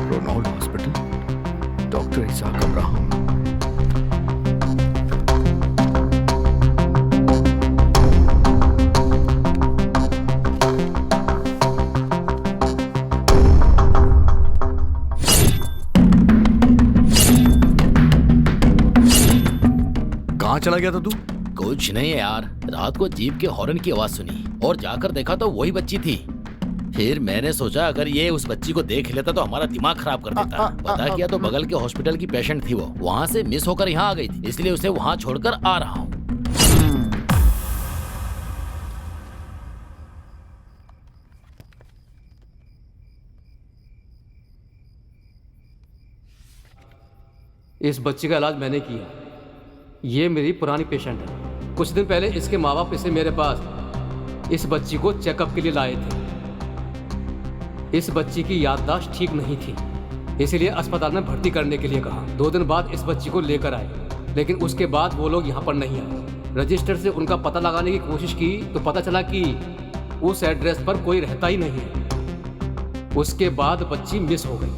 Ronald hospital, doctor Isaac Abraham. कहाँ चला गया था तू? कुछ नहीं है यार, रात को जीप के हॉर्न की आवाज सुनी और जाकर देखा तो वही बच्ची थी। फिर मैंने सोचा अगर ये उस बच्ची को देख लेता तो हमारा दिमाग खराब कर देता। पता किया तो बगल के हॉस्पिटल की पेशेंट थी वो, वहाँ से मिस होकर यहाँ आ गई थी, इसलिए उसे वहाँ छोड़कर आ रहा हूँ। इस बच्ची का इलाज मैंने किया। ये मेरी पुरानी पेशेंट है। कुछ दिन पहले इसके माँ बाप इसे मेरे पास इस बच्ची को चेकअप के लिए लाए थे। इस बच्ची की याददाश्त ठीक नहीं थी, इसीलिए अस्पताल में भर्ती करने के लिए कहा। 2 दिन बाद इस बच्ची को लेकर आए, लेकिन उसके बाद वो लोग यहाँ पर नहीं आए। रजिस्टर से उनका पता लगाने की कोशिश की तो पता चला कि उस एड्रेस पर कोई रहता ही नहीं है। उसके बाद बच्ची मिस हो गई।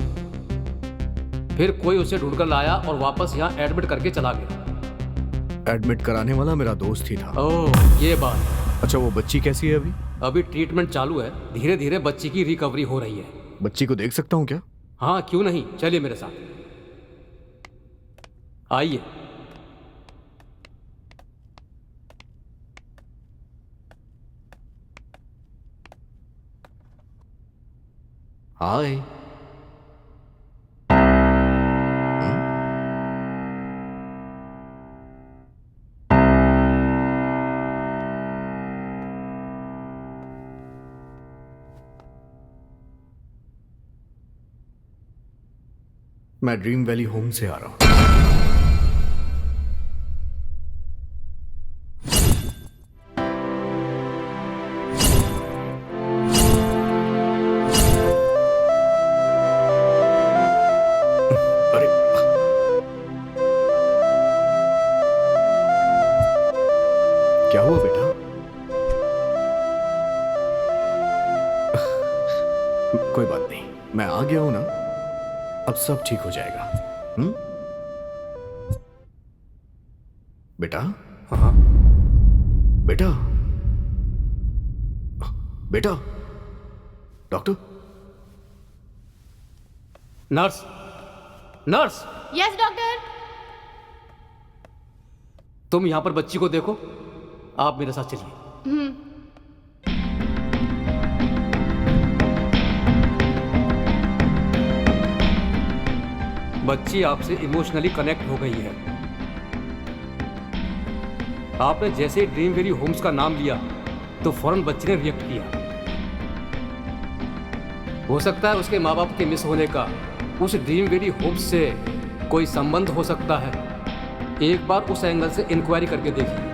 फिर कोई उसे ढूंढकर लाया और वापस यहाँ एडमिट करके चला गया। एडमिट कराने वाला मेरा दोस्त ही था। ओह, ये बात। अच्छा, वो बच्ची कैसी है अभी? अभी ट्रीटमेंट चालू है, धीरे धीरे बच्ची की रिकवरी हो रही है। बच्ची को देख सकता हूँ क्या? हाँ, क्यों नहीं, चलिए मेरे साथ, आइए। हाय। मैं ड्रीम वैली होम से आ रहा हूँ। अरे, क्या हुआ बेटा? कोई बात नहीं, मैं आ गया हूं ना, अब सब ठीक हो जाएगा। बेटा? हाँ बेटा? बेटा? Doctor? Nurse, nurse, yes doctor. तुम यहाँ पर बच्ची को देखो, आप मेरे साथ चलिए। बच्ची आपसे इमोशनली कनेक्ट हो गई है। आपने जैसे ही ड्रीम वेली होम्स का नाम लिया तो फौरन बच्ची ने रिएक्ट किया। हो सकता है उसके माँ बाप के मिस होने का उस ड्रीम वेली होम्स से कोई संबंध हो सकता है। एक बार उस एंगल से इंक्वायरी करके देखिए।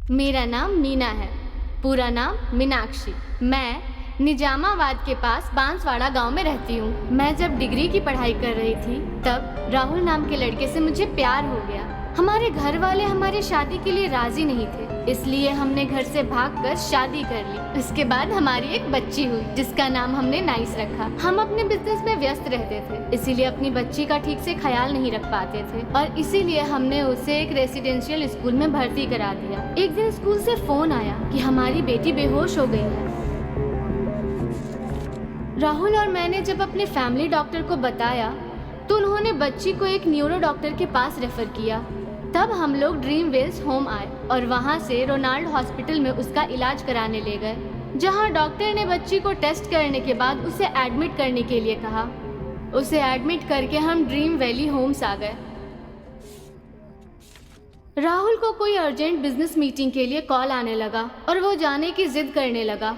मेरा नाम मीना है, पूरा नाम मीनाक्षी। मैं निजामाबाद के पास बांसवाड़ा गांव में रहती हूँ। मैं जब डिग्री की पढ़ाई कर रही थी तब राहुल नाम के लड़के से मुझे प्यार हो गया। हमारे घर वाले हमारी शादी के लिए राजी नहीं थे, इसलिए हमने घर से भागकर शादी कर ली। उसके बाद हमारी एक बच्ची हुई जिसका नाम हमने नाइस रखा। हम अपने बिजनेस में व्यस्त रहते थे, इसीलिए अपनी बच्ची का ठीक से ख्याल नहीं रख पाते थे और इसीलिए हमने उसे एक रेसिडेंशियल स्कूल में भर्ती करा दिया। एक दिन स्कूल से फोन आया कि हमारी बेटी बेहोश हो गई है। राहुल और मैंने जब अपने फैमिली डॉक्टर को बताया तो उन्होंने बच्ची को एक न्यूरो डॉक्टर के पास रेफर किया। तब हम लोग ड्रीम वेल्स होम आए और वहाँ से रोनाल्ड हॉस्पिटल में उसका इलाज कराने ले गए, जहाँ डॉक्टर ने बच्ची को टेस्ट करने के बाद उसे एडमिट करने के लिए कहा। उसे एडमिट करके हम ड्रीम वैली होम्स आ गए। राहुल को कोई अर्जेंट बिजनेस मीटिंग के लिए कॉल आने लगा और वो जाने की जिद करने लगा।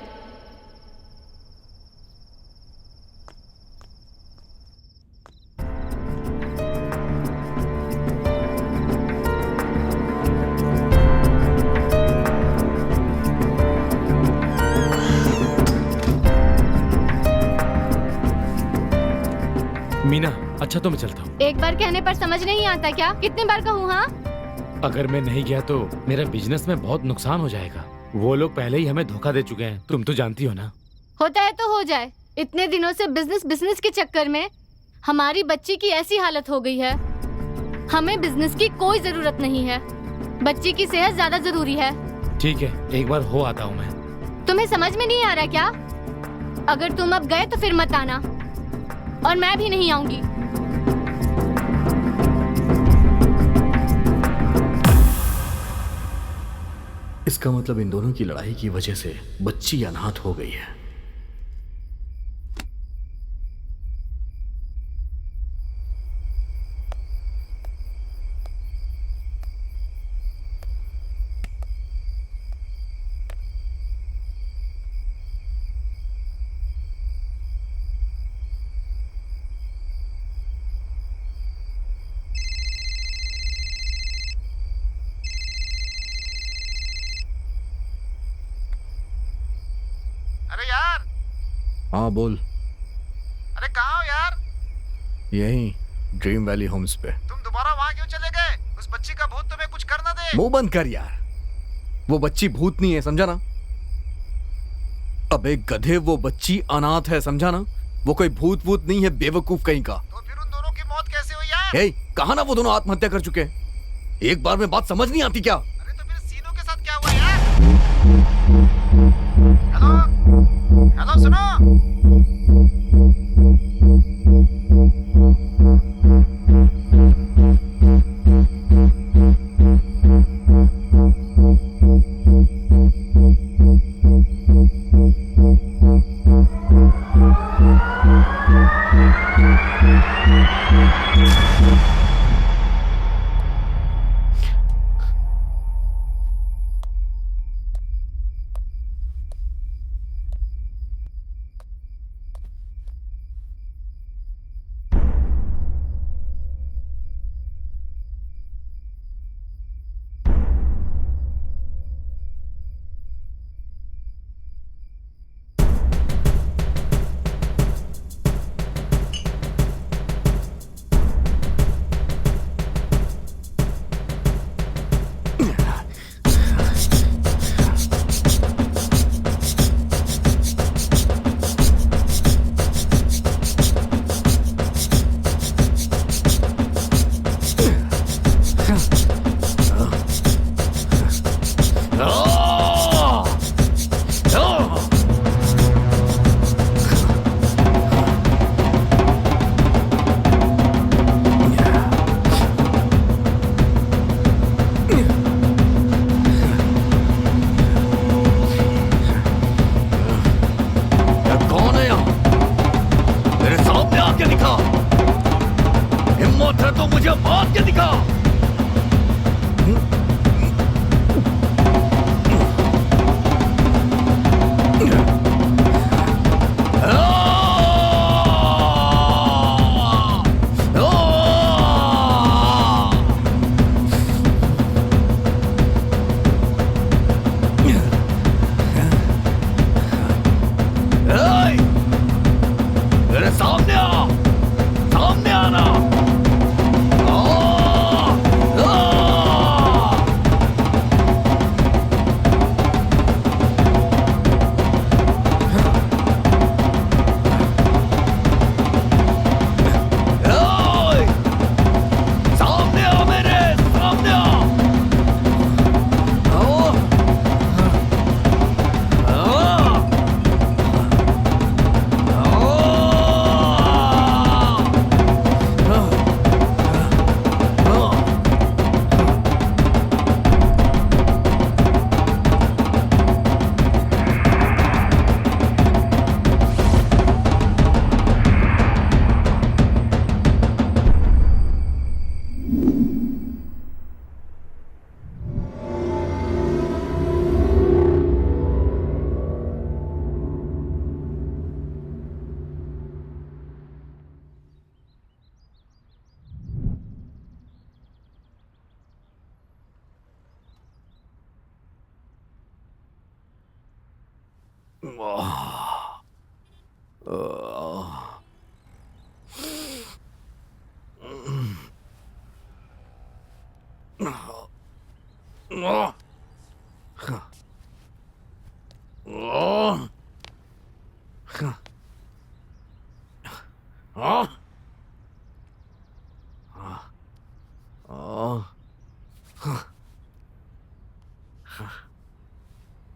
मीना, अच्छा तो मैं चलता हूँ। एक बार कहने पर समझ नहीं आता क्या? कितनी बार कहूँ? हाँ, अगर मैं नहीं गया तो मेरा बिजनेस में बहुत नुकसान हो जाएगा। वो लोग पहले ही हमें धोखा दे चुके हैं, तुम तो जानती हो ना। होता है तो हो जाए। इतने दिनों से बिजनेस बिजनेस के चक्कर में हमारी बच्ची की ऐसी हालत हो गई है। हमें बिजनेस की कोई जरूरत नहीं है, बच्ची की सेहत ज्यादा जरूरी है। ठीक है, एक बार हो आता हूँ मैं। तुम्हें समझ में नहीं आ रहा क्या? अगर तुम अब गए तो फिर मत आना और मैं भी नहीं आऊंगी। इसका मतलब इन दोनों की लड़ाई की वजह से बच्ची अनाथ हो गई है। अरे यार, हाँ बोल। अरे कहाँ हो यार? यही ड्रीम वैली होम्स पे। तुम दोबारा वहाँ क्यों चले गए? उस बच्ची का भूत तुम्हें कुछ कर ना दे। मुंह बंद कर यार, वो बच्ची भूत नहीं है, समझा ना? अबे गधे, वो बच्ची अनाथ है, समझा ना? वो कोई भूत वूत नहीं है, बेवकूफ कहीं का। तो फिर उन दोनों की मौत कैसे हुई यार? हे, कहा ना वो दोनों आत्महत्या कर चुके हैं। एक बार में बात समझ नहीं आती क्या? अरे तो फिर सीनू के साथ क्या हुआ यार? हेलो हेलो, सुनो।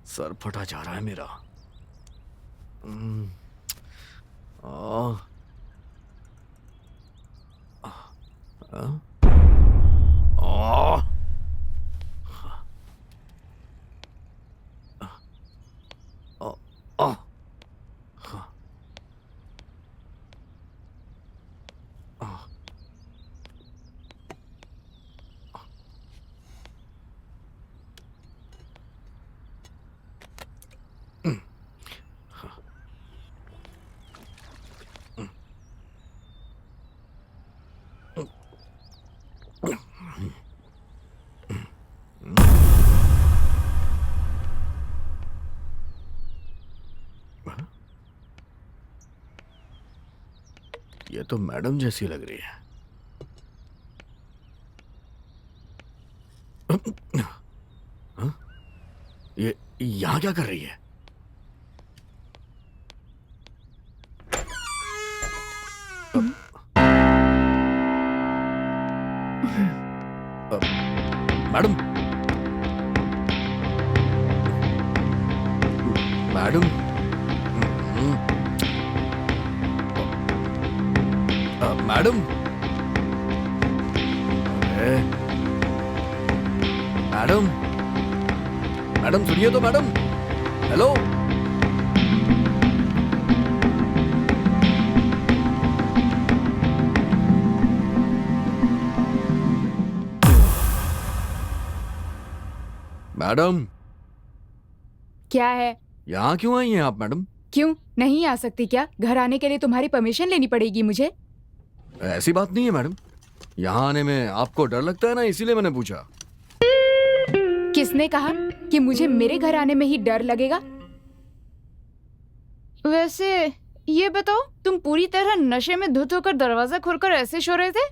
सर फटा जा रहा है मेरा। ये तो मैडम जैसी लग रही है। हाँ? ये यहाँ क्या कर रही है? Madam, madam, madam, madam, madam सुनिए तो मैडम। हेलो, मैडम, क्या है? यहाँ क्यों आई हैं आप मैडम? क्यों नहीं आ सकती क्या? घर आने के लिए तुम्हारी परमिशन लेनी पड़ेगी मुझे। ऐसी बात नहीं है मैडम, यहाँ आने में आपको डर लगता है ना, इसीलिए मैंने पूछा। किसने कहा कि मुझे मेरे घर आने में ही डर लगेगा? वैसे ये बताओ, तुम पूरी तरह नशे में धुत होकर दरवाजा खोलकर ऐसे सो रहे थे?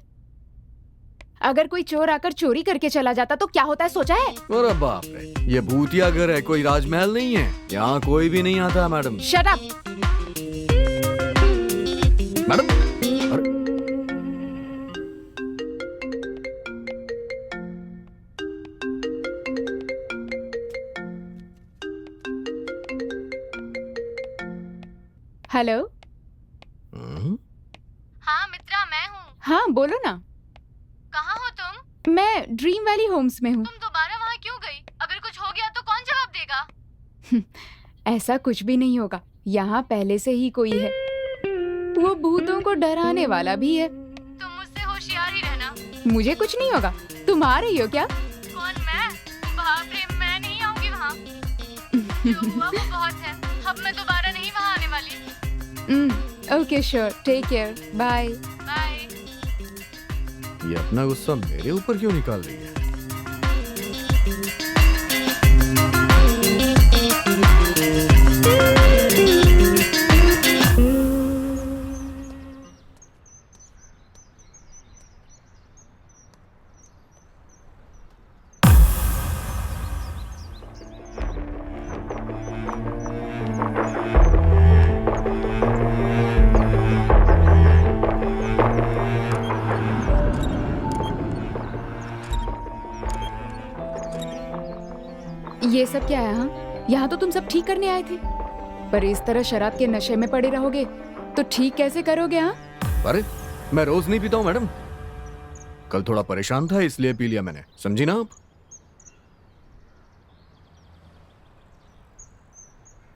अगर कोई चोर आकर चोरी करके चला जाता तो क्या होता है, सोचा है? अरे बाप रे, ये भूतिया घर है, कोई राजमहल नहीं है। यहाँ कोई भी नहीं आता मैडम। Shut up. मैडम, अरे हेलो। हाँ मित्रा, मैं हूँ। हाँ बोलो ना। कहाँ हो तुम? मैं ड्रीम वैली होम्स में हूँ। तुम दोबारा वहाँ क्यों गई? अगर कुछ हो गया तो कौन जवाब देगा? ऐसा कुछ भी नहीं होगा, यहाँ पहले से ही कोई है। वो भूतों को डराने वाला भी है। तुम मुझसे होशियार ही रहना। मुझे कुछ नहीं होगा। तुम आ रही हो क्या? कौन, मैं? बाप रे, मैं नहीं आऊंगी वहाँ। जो हुआ वो बहुत है, अब मैं दोबारा नहीं वहाँ आने वाली। Okay sure, take care, bye. Bye. ये अपना गुस्सा मेरे ऊपर क्यों निकाल रही है? ये सब क्या है? हाँ, यहाँ तो तुम सब ठीक करने आए थे, पर इस तरह शराब के नशे में पड़े रहोगे तो ठीक कैसे करोगे? हाँ, अरे मैं रोज नहीं पीता हूँ मैडम, कल थोड़ा परेशान था इसलिए पी लिया मैंने, समझी ना आप?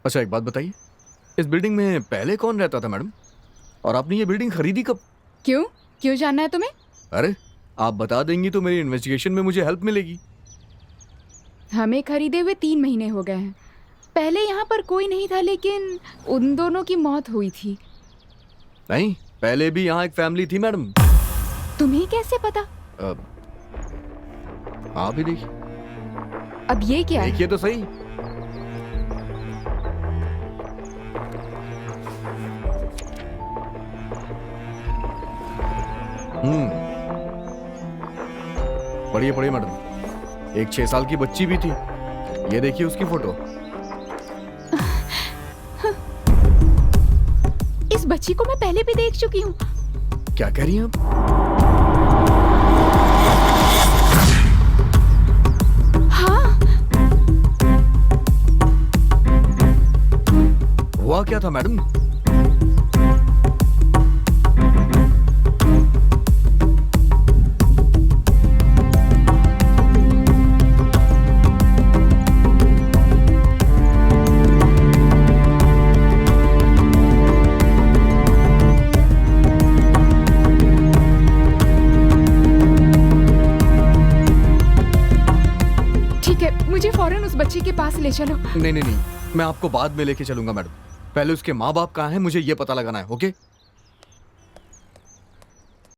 अच्छा एक बात बताइए, इस बिल्डिंग में पहले कौन रहता था मैडम? और आपने ये बिल्डिंग खरीदी कब? क्यों क्यों जानना है तुम्हें? अरे आप बता देंगी तो मेरी इन्वेस्टिगेशन में मुझे हेल्प मिलेगी। हमें खरीदे हुए 3 महीने हो गए हैं। पहले यहाँ पर कोई नहीं था, लेकिन उन दोनों की मौत हुई थी। नहीं, पहले भी यहाँ एक फैमिली थी मैडम। तुम्हें कैसे पता? आप ही देखिए। अब ये क्या है? देखिए तो सही। पढ़िए पढ़िए मैडम। एक 6 साल की बच्ची भी थी। ये देखिए उसकी फोटो। इस बच्ची को मैं पहले भी देख चुकी हूँ। क्या कह रही हैं आप? हाँ, हुआ क्या था मैडम? ठीक है, मुझे फौरन उस बच्ची के पास ले चलो। नहीं नहीं नहीं, मैं आपको बाद में लेके चलूंगा मैडम। पहले उसके माँ बाप कहाँ हैं मुझे ये पता लगाना है, ओके?